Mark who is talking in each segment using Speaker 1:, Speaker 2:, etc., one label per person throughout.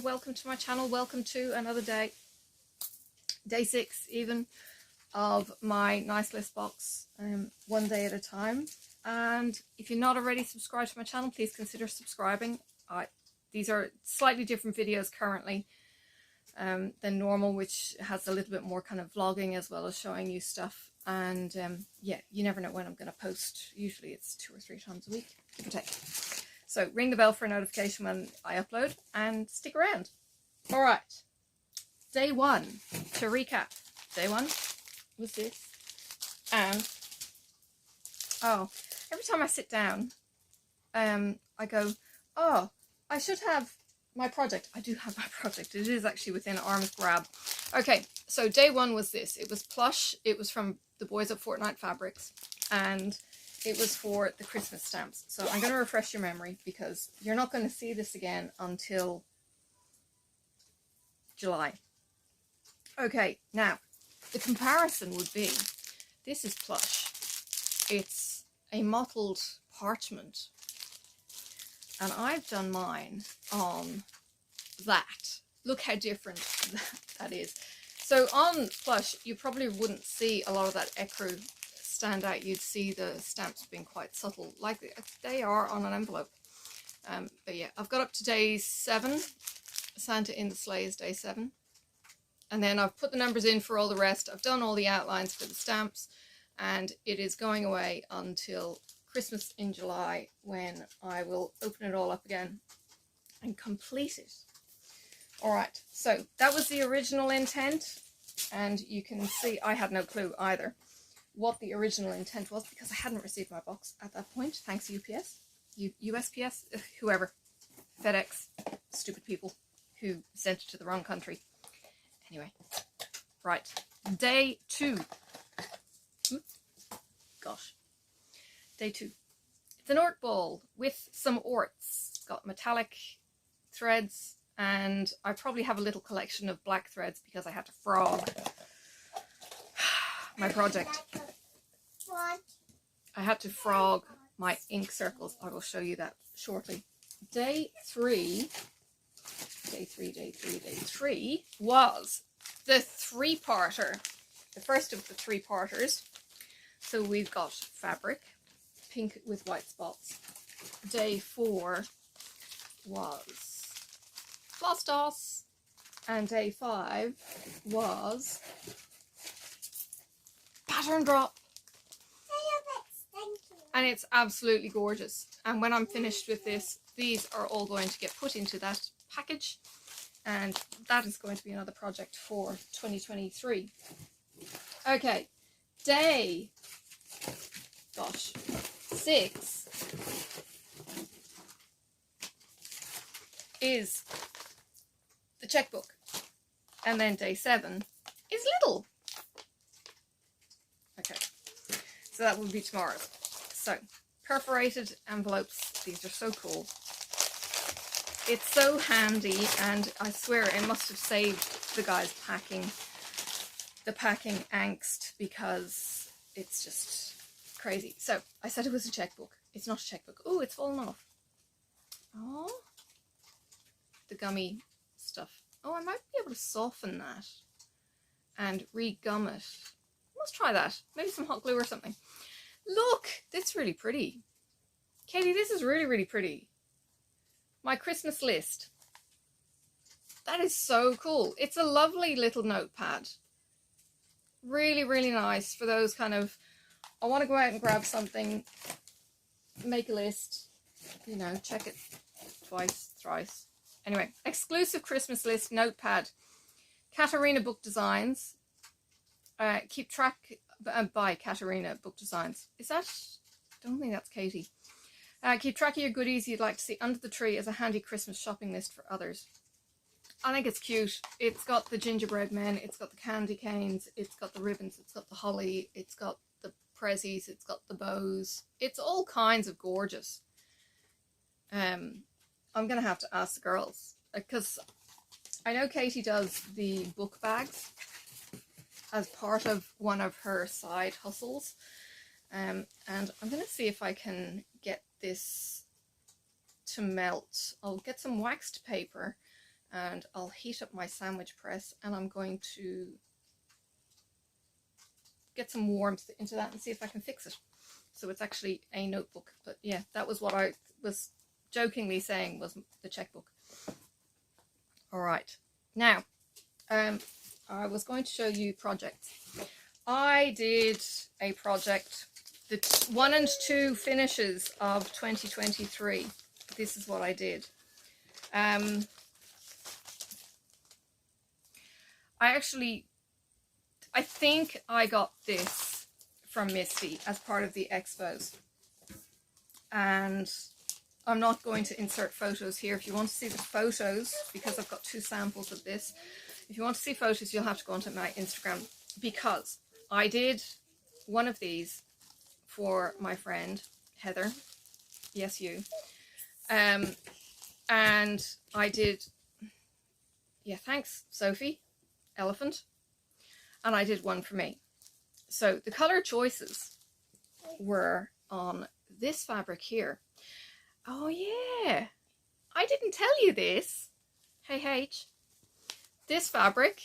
Speaker 1: welcome to my channel. Welcome to another day, day 6 even, of my nice list box, one day at a time. And if you're not already subscribed to my channel, please consider subscribing. These are slightly different videos currently than normal, which has a little bit more kind of vlogging as well as showing you stuff. And yeah, you never know when I'm going to post. Usually it's 2 or 3 times a week, give or take. So ring the bell for a notification when I upload and stick around. All right, day 1, to recap. Day 1 was this. And, oh, every time I sit down, I go, oh, I should have my project. I do have my project. It is actually within arm's grab. Okay, so day 1 was this. It was plush. It was from the boys at Fortnite Fabrics. And it was for the Christmas stamps. So I'm going to refresh your memory because you're not going to see this again until July. Okay, now, the comparison would be, this is plush. It's a mottled parchment. And I've done mine on that. Look how different that is. So on plush, you probably wouldn't see a lot of that ecru stand out. You'd see the stamps being quite subtle, like they are on an envelope. But yeah, I've got up to day 7. Santa in the Sleigh is day 7. And then I've put the numbers in for all the rest. I've done all the outlines for the stamps. And it is going away until Christmas in July, when I will open it all up again and complete it. Alright, so that was the original intent. And you can see I had no clue either what the original intent was, because I hadn't received my box at that point, thanks UPS, USPS, whoever, FedEx, stupid people who sent it to the wrong country. Anyway, right, day 2. Gosh, day 2. It's an ort ball with some orts. It's got metallic threads, and I probably have a little collection of black threads because I had to frog my project. I had to frog my ink circles. I will show you that shortly. Day 3 was the 3-parter. The first of the 3-parters. So we've got fabric, pink with white spots. Day 4 was floss toss. And day 5 was pattern drop. And it's absolutely gorgeous. And when I'm finished with this, these are all going to get put into that package. And that is going to be another project for 2023. Okay, day 6 is the checkbook. And then day 7 is little. Okay, so that will be tomorrow's. So, perforated envelopes, these are so cool. It's so handy, and I swear it must have saved the guys the packing angst, because it's just crazy. So, I said it was a checkbook. It's not a checkbook. Oh, it's fallen off. Oh, the gummy stuff. Oh, I might be able to soften that and re-gum it. Let's try that. Maybe some hot glue or something. Look, that's really pretty. Katie, this is really, really pretty. My Christmas list. That is so cool. It's a lovely little notepad. Really, really nice for those kind of, I want to go out and grab something, make a list, you know, check it twice, thrice. Anyway, exclusive Christmas list notepad. Katarina Book Designs. Keep track by Katarina Book Designs. Is that? I don't think that's Katie. Keep track of your goodies you'd like to see under the tree as a handy Christmas shopping list for others. I think it's cute. It's got the gingerbread men, it's got the candy canes, it's got the ribbons, it's got the holly, it's got the prezzies, it's got the bows. It's all kinds of gorgeous. I'm going to have to ask the girls, because I know Katie does the book bags as part of one of her side hustles, and I'm going to see if I can get this to melt. I'll get some waxed paper and I'll heat up my sandwich press, and I'm going to get some warmth into that and see if I can fix it. So it's actually a notebook, but yeah, that was what I was jokingly saying was the checkbook. All right, now I was going to show you projects. I did a project, the 1 and 2 finishes of 2023. This is what I did. I think I got this from Misty as part of the expos. And I'm not going to insert photos here. If you want to see the photos, because I've got 2 samples of this, if you want to see photos, you'll have to go onto my Instagram, because I did one of these for my friend Heather. Yes, you. And I did, yeah, thanks, Sophie, elephant. And I did one for me. So the color choices were on this fabric here. Oh yeah, I didn't tell you this. Hey H, this fabric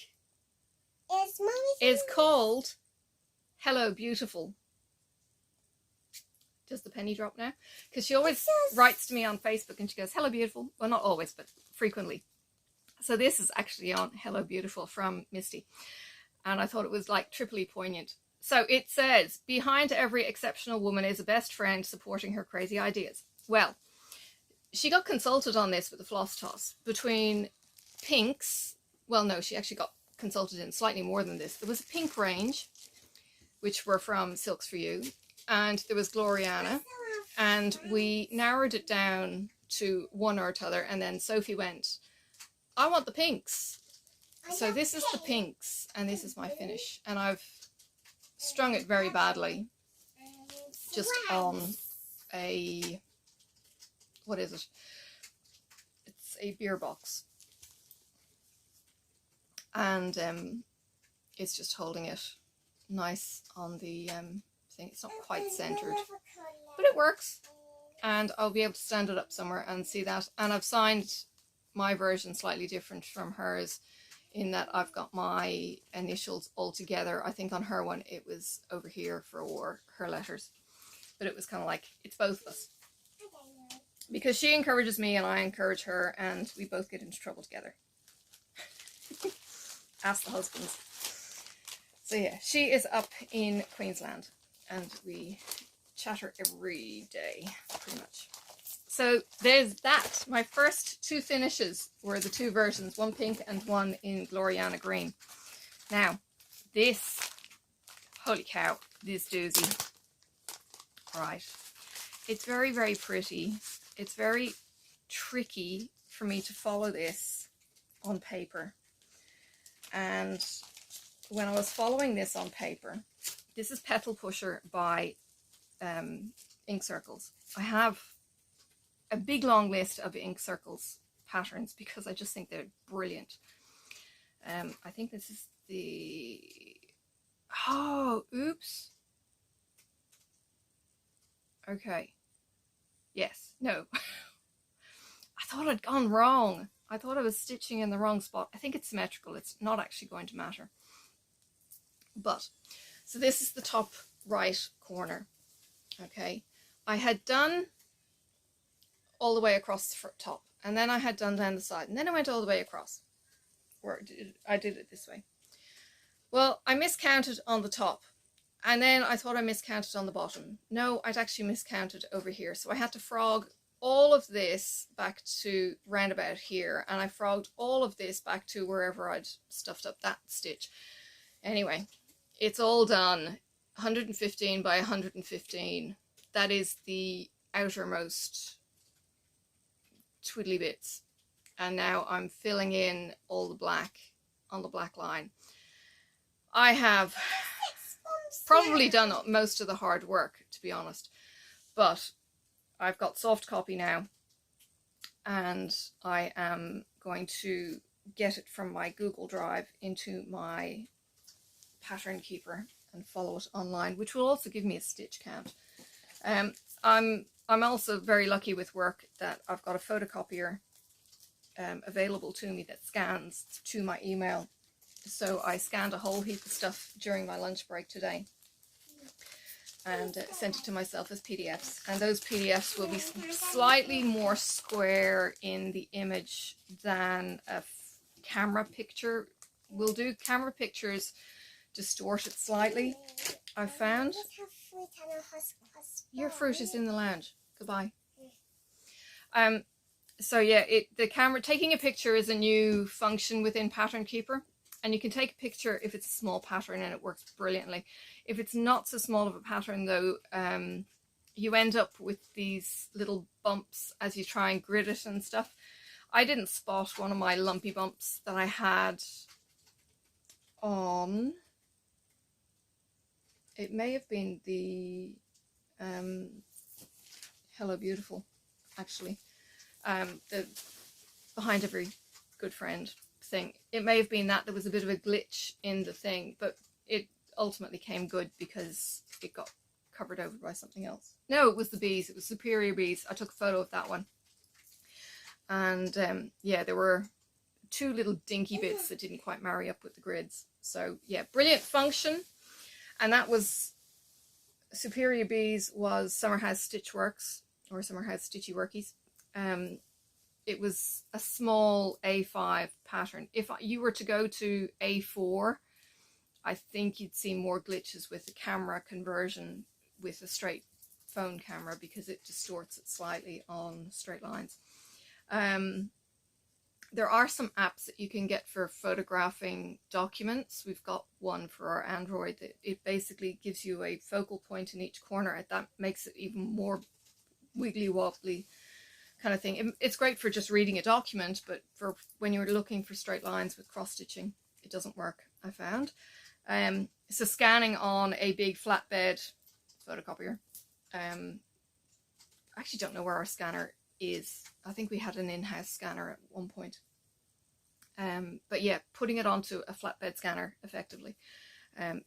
Speaker 1: is called Hello Beautiful. Does the penny drop now? Because she always writes to me on Facebook and she goes, Hello Beautiful. Well, not always, but frequently. So this is actually on Hello Beautiful from Misty. And I thought it was like triply poignant. So it says, behind every exceptional woman is a best friend supporting her crazy ideas. Well, she got consulted on this with the floss toss between pinks. Well, no, she actually got consulted in slightly more than this. There was a pink range, which were from Silks For You, and there was Gloriana, and we narrowed it down to one or t'other, and then Sophie went, I want the pinks. So this is the pinks, and this is my finish, and I've strung it very badly, just on a, what is it? It's a beer box, and it's just holding it nice on the thing. It's not quite centered, but it works, and I'll be able to stand it up somewhere and see that. And I've signed my version slightly different from hers, in that I've got my initials all together. I think on her one it was over here for her letters, but it was kind of like, it's both of us, because she encourages me and I encourage her, and we both get into trouble together. Ask the husbands. So yeah, she is up in Queensland and we chatter every day, pretty much. So there's that. My first 2 finishes were the 2 versions, one pink and one in Gloriana green. Now, this, holy cow, this doozy. Right. It's very, very pretty. It's very tricky for me to follow this on paper. And when I was following this on paper, this is Petal Pusher by Ink Circles. I have a big long list of Ink Circles patterns because I just think they're brilliant. I think this is the, oh, oops. Okay. Yes, no. I thought I'd gone wrong. I thought I was stitching in the wrong spot. I think it's symmetrical. It's not actually going to matter. But, so this is the top right corner. Okay. I had done all the way across the top, and then I had done down the side, and then I went all the way across. Or I did it this way. Well, I miscounted on the top, and then I thought I miscounted on the bottom. No, I'd actually miscounted over here, so I had to frog all of this back to round about here, and I frogged all of this back to wherever I'd stuffed up that stitch. Anyway, it's all done. 115 by 115. That is the outermost twiddly bits, and now I'm filling in all the black on the black line. I have probably done most of the hard work, to be honest, but I've got soft copy now, and I am going to get it from my Google Drive into my pattern keeper and follow it online, which will also give me a stitch count. I'm also very lucky with work that I've got a photocopier available to me that scans to my email. So I scanned a whole heap of stuff during my lunch break today and sent it to myself as PDFs. And those PDFs will be slightly more square in the image than a camera picture will do. Camera pictures distort it slightly, I've found. Your fruit is in the lounge. Goodbye. So yeah, the camera, taking a picture is a new function within Pattern Keeper. And you can take a picture if it's a small pattern and it works brilliantly. If it's not so small of a pattern though, you end up with these little bumps as you try and grid it and stuff. I didn't spot one of my lumpy bumps that I had on, it may have been the Hello Beautiful, actually. The Behind Every Good Friend thing. It may have been that there was a bit of a glitch in the thing, but it ultimately came good because it got covered over by something else. No, it was the bees. It was Superior Bees. I took a photo of that one. And yeah, there were two little dinky bits that didn't quite marry up with the grids. So yeah, brilliant function. And that was Superior Bees was Summer House Stitchworks, or Summer House Stitchy Workies. It was a small A5 pattern. If you were to go to A4, I think you'd see more glitches with the camera conversion with a straight phone camera because it distorts it slightly on straight lines. There are some apps that you can get for photographing documents. We've got one for our Android that it basically gives you a focal point in each corner, and that makes it even more wiggly wobbly kind of thing. It's great for just reading a document, but for when you're looking for straight lines with cross stitching, it doesn't work, I found. So scanning on a big flatbed photocopier. I actually don't know where our scanner is. I think we had an in-house scanner at one point. But yeah, putting it onto a flatbed scanner effectively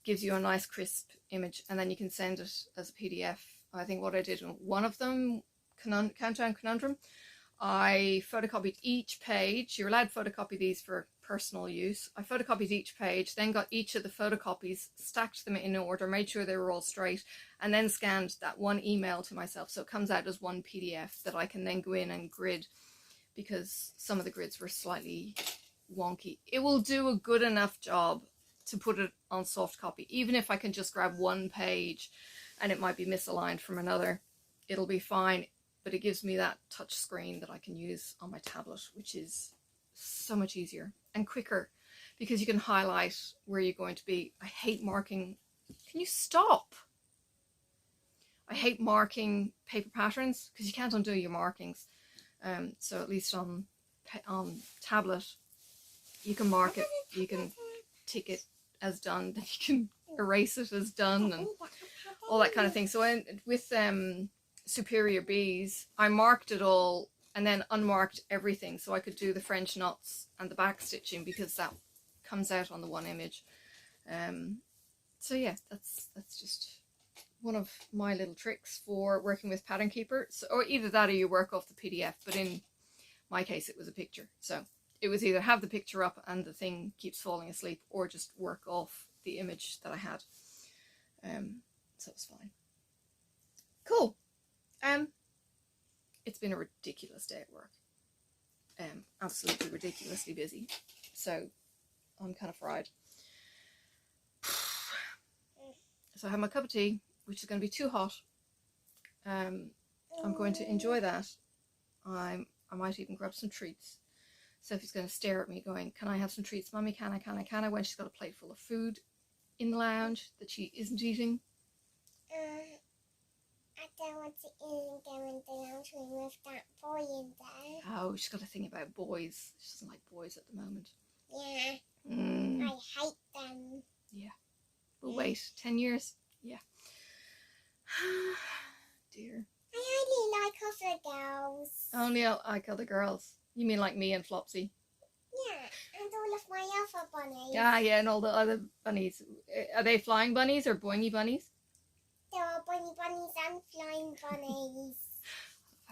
Speaker 1: gives you a nice crisp image, and then you can send it as a PDF. I think what I did in one of them, Countdown Conundrum, I photocopied each page. You're allowed to photocopy these for personal use. I photocopied each page, then got each of the photocopies, stacked them in order, made sure they were all straight, and then scanned that one email to myself. So it comes out as one PDF that I can then go in and grid, because some of the grids were slightly wonky. It will do a good enough job to put it on soft copy. Even if I can just grab one page and it might be misaligned from another, it'll be fine. But it gives me that touch screen that I can use on my tablet, which is so much easier and quicker because you can highlight where you're going to be. I hate marking. Can you stop? I hate marking paper patterns because you can't undo your markings. So at least on tablet, you can mark it, you can tick it as done, then you can erase it as done, and all that kind of thing. So with Superior Bees, I marked it all and then unmarked everything so I could do the French knots and the back stitching because that comes out on the one image. So yeah, that's just one of my little tricks for working with Pattern Keeper. So, or either that or you work off the PDF, but in my case it was a picture. So it was either have the picture up and the thing keeps falling asleep, or just work off the image that I had. So it's fine. Cool. It's been a ridiculous day at work. Absolutely ridiculously busy. So I'm kind of fried. So I have my cup of tea, which is going to be too hot. I'm going to enjoy that. I might even grab some treats. Sophie's going to stare at me going, can I have some treats, Mummy? Can I? When she's got a plate full of food in the lounge that she isn't eating.
Speaker 2: I don't want to eat them in the lounge with that boy in there.
Speaker 1: Oh, she's got a thing about boys. She doesn't like boys at the moment.
Speaker 2: Yeah. I hate them.
Speaker 1: Yeah. We'll wait 10 years. Yeah. Dear.
Speaker 2: I only like other girls.
Speaker 1: Only like other girls. You mean like me and Flopsy?
Speaker 2: Yeah, and all of my other bunnies.
Speaker 1: Yeah, and all the other bunnies. Are they flying bunnies or boingy bunnies?
Speaker 2: There are bunny bunnies and flying bunnies.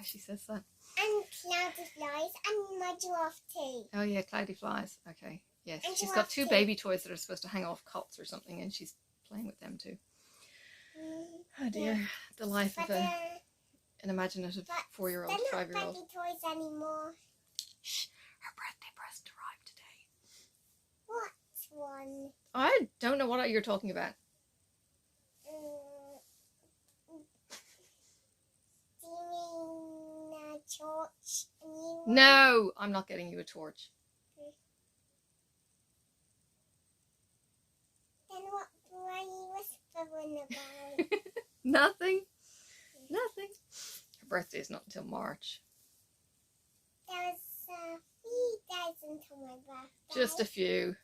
Speaker 1: She says that.
Speaker 2: And cloudy flies and my giraffe too.
Speaker 1: Oh yeah, cloudy flies. Okay. Yes,
Speaker 2: And
Speaker 1: she's got
Speaker 2: giraffe
Speaker 1: two
Speaker 2: too.
Speaker 1: baby toys that are supposed to hang off cots or something, and she's playing with them too. Oh dear,
Speaker 2: Yeah.
Speaker 1: the life of
Speaker 2: But
Speaker 1: an imaginative
Speaker 2: but
Speaker 1: 4-year-old,
Speaker 2: they're not
Speaker 1: 5-year-old.
Speaker 2: baby toys anymore.
Speaker 1: Shh, her birthday present arrived today.
Speaker 2: What one?
Speaker 1: I don't know what you're talking about.
Speaker 2: Do you mean a torch? A new one?
Speaker 1: No, I'm not getting you a torch.
Speaker 2: Then what were you whispering about?
Speaker 1: Nothing. Nothing. Her birthday is not until March.
Speaker 2: There was 3 days until my birthday.
Speaker 1: Just a few.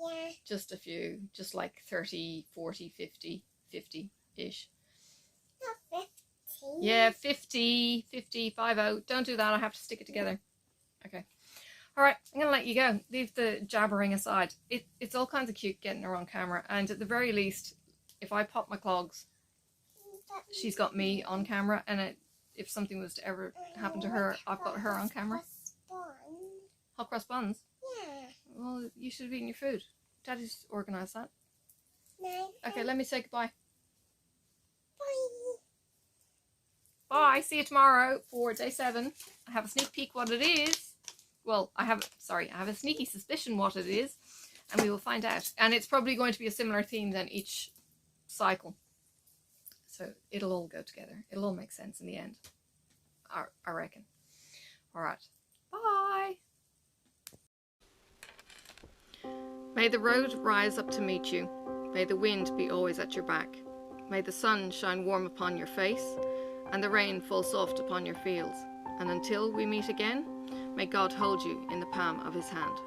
Speaker 2: Yeah.
Speaker 1: Just a few. Just like 30, 40, 50, 50-ish.
Speaker 2: Not 50.
Speaker 1: Yeah, 50, 50, 50. Don't do that. I have to stick it together. Okay. All right, I'm going to let you go. Leave the jabbering aside. It's all kinds of cute getting her on camera. And at the very least, if I pop my clogs, she's got me on camera. And if something was to ever happen to her, I've got her on camera. Hot cross buns?
Speaker 2: Yeah.
Speaker 1: Well, you should have eaten your food. Daddy's organised that.
Speaker 2: No.
Speaker 1: Okay, let me say goodbye.
Speaker 2: Bye.
Speaker 1: Bye. See you tomorrow for day 7. I have a sneak peek what it is. Well, I have a sneaky suspicion what it is, and we will find out. And it's probably going to be a similar theme than each cycle. So it'll all go together. It'll all make sense in the end. I reckon. All right. Bye. May the road rise up to meet you. May the wind be always at your back. May the sun shine warm upon your face, and the rain fall soft upon your fields. And until we meet again, may God hold you in the palm of his hand.